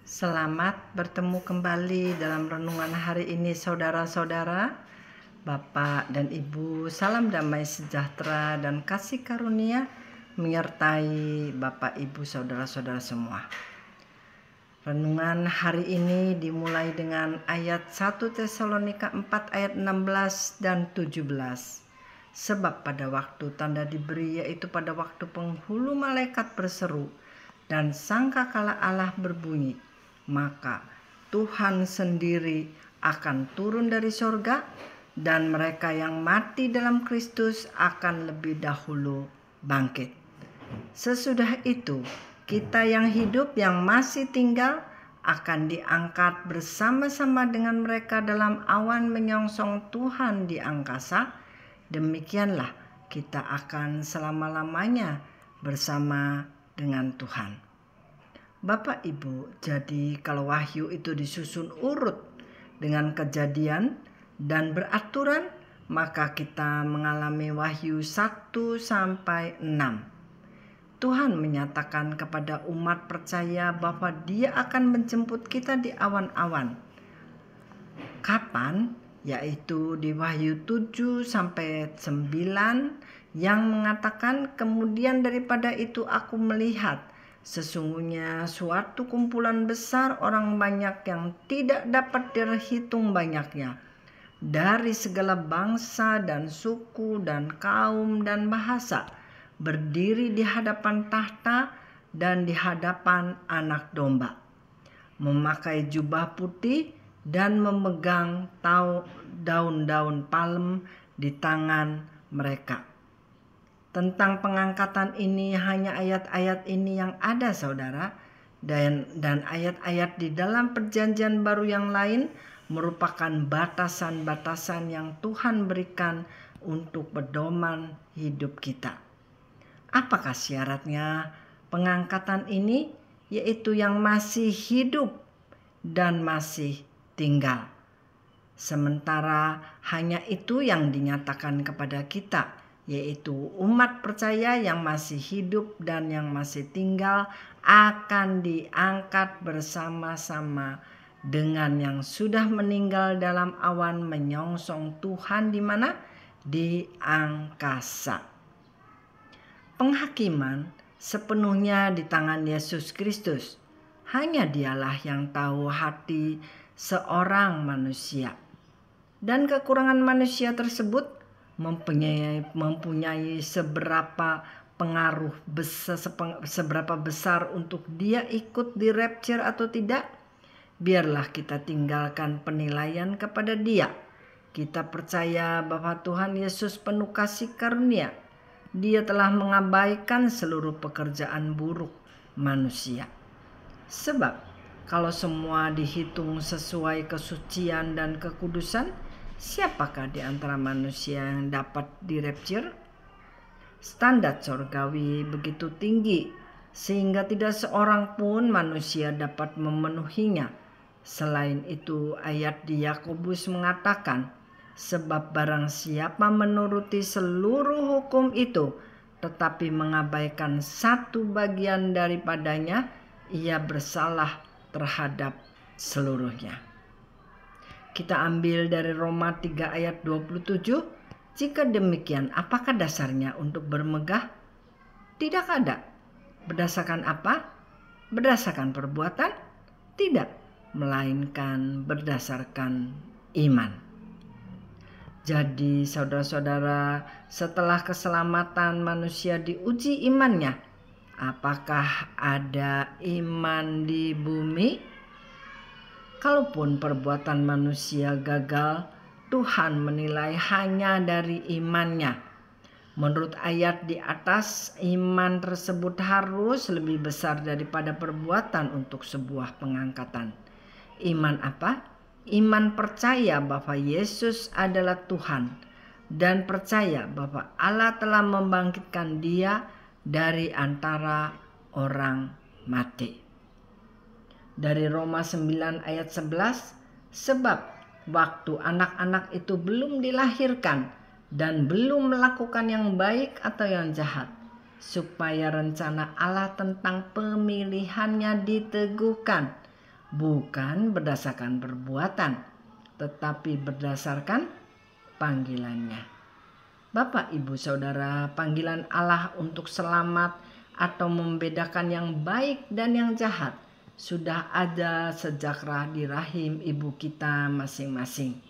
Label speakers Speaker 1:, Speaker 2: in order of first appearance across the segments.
Speaker 1: Selamat bertemu kembali dalam renungan hari ini saudara-saudara. Bapak dan Ibu, salam damai sejahtera dan kasih karunia menyertai Bapak, Ibu, saudara-saudara semua. Renungan hari ini dimulai dengan ayat 1 Tesalonika 4 ayat 16 dan 17. Sebab pada waktu tanda diberi, yaitu pada waktu penghulu malaikat berseru dan sangkakala Allah berbunyi, maka Tuhan sendiri akan turun dari sorga, dan mereka yang mati dalam Kristus akan lebih dahulu bangkit. Sesudah itu, kita yang hidup yang masih tinggal akan diangkat bersama-sama dengan mereka dalam awan menyongsong Tuhan di angkasa. Demikianlah kita akan selama-lamanya bersama dengan Tuhan. Bapak Ibu, jadi kalau wahyu itu disusun urut dengan kejadian dan beraturan, maka kita mengalami wahyu 1 sampai 6. Tuhan menyatakan kepada umat percaya bahwa Dia akan menjemput kita di awan-awan. Kapan? Yaitu di Wahyu 7 sampai 9 yang mengatakan, kemudian daripada itu aku melihat sesungguhnya suatu kumpulan besar orang banyak yang tidak dapat dihitung banyaknya, dari segala bangsa dan suku dan kaum dan bahasa, berdiri di hadapan tahta dan di hadapan Anak Domba, memakai jubah putih dan memegang daun-daun palem di tangan mereka. Tentang pengangkatan ini hanya ayat-ayat ini yang ada, saudara, dan ayat-ayat di dalam perjanjian baru yang lain merupakan batasan-batasan yang Tuhan berikan untuk pedoman hidup kita. Apakah syaratnya pengangkatan ini? Yaitu yang masih hidup dan masih tinggal. Sementara hanya itu yang dinyatakan kepada kita, yaitu umat percaya yang masih hidup dan yang masih tinggal akan diangkat bersama-sama dengan yang sudah meninggal dalam awan menyongsong Tuhan di mana? Di angkasa. Penghakiman sepenuhnya di tangan Yesus Kristus. Hanya Dialah yang tahu hati seorang manusia. Dan kekurangan manusia tersebut mempunyai seberapa pengaruh seberapa besar untuk dia ikut di rapture atau tidak. Biarlah kita tinggalkan penilaian kepada Dia. Kita percaya bahwa Tuhan Yesus penuh kasih karunia. Dia telah mengabaikan seluruh pekerjaan buruk manusia. Sebab kalau semua dihitung sesuai kesucian dan kekudusan, siapakah di antara manusia yang dapat dirapture? Standar surgawi begitu tinggi sehingga tidak seorang pun manusia dapat memenuhinya. Selain itu, ayat di Yakobus mengatakan, sebab barang siapa menuruti seluruh hukum itu tetapi mengabaikan satu bagian daripadanya, ia bersalah terhadap seluruhnya. Kita ambil dari Roma 3 ayat 27. Jika demikian, apakah dasarnya untuk bermegah? Tidak ada. Berdasarkan apa? Berdasarkan perbuatan? Tidak, melainkan berdasarkan iman. Jadi saudara-saudara, setelah keselamatan manusia diuji imannya, apakah ada iman di bumi? Kalaupun perbuatan manusia gagal, Tuhan menilai hanya dari imannya. Menurut ayat di atas, iman tersebut harus lebih besar daripada perbuatan untuk sebuah pengangkatan. Iman apa? Iman percaya bahwa Yesus adalah Tuhan dan percaya bahwa Allah telah membangkitkan Dia dari antara orang mati. Dari Roma 9 ayat 11, sebab waktu anak-anak itu belum dilahirkan dan belum melakukan yang baik atau yang jahat, supaya rencana Allah tentang pemilihannya diteguhkan bukan berdasarkan perbuatan, tetapi berdasarkan panggilannya. Bapak, Ibu, Saudara, panggilan Allah untuk selamat atau membedakan yang baik dan yang jahat sudah ada sejak di rahim ibu kita masing-masing.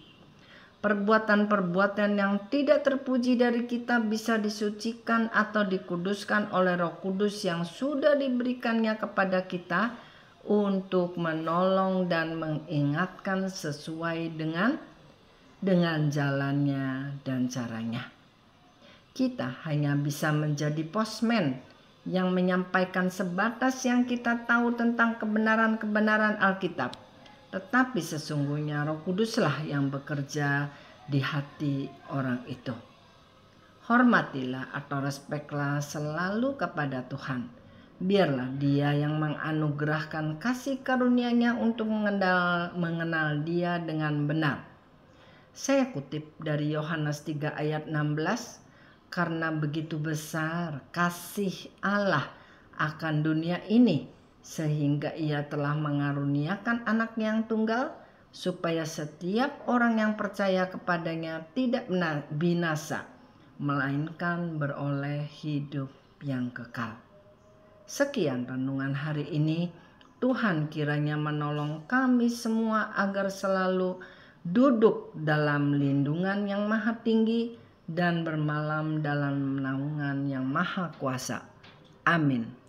Speaker 1: Perbuatan-perbuatan yang tidak terpuji dari kita bisa disucikan atau dikuduskan oleh Roh Kudus yang sudah diberikannya kepada kita untuk menolong dan mengingatkan sesuai dengan jalannya dan caranya. Kita hanya bisa menjadi postman yang menyampaikan sebatas yang kita tahu tentang kebenaran-kebenaran Alkitab. Tetapi sesungguhnya Roh Kuduslah yang bekerja di hati orang itu. Hormatilah atau respeklah selalu kepada Tuhan. Biarlah Dia yang menganugerahkan kasih karunia-Nya untuk mengenal Dia dengan benar. Saya kutip dari Yohanes 3 ayat 16, karena begitu besar kasih Allah akan dunia ini, sehingga Ia telah mengaruniakan Anak-Nya yang tunggal, supaya setiap orang yang percaya kepadanya tidak binasa, melainkan beroleh hidup yang kekal. Sekian renungan hari ini. Tuhan kiranya menolong kami semua agar selalu duduk dalam lindungan yang maha tinggi dan bermalam dalam naungan yang maha kuasa. Amin.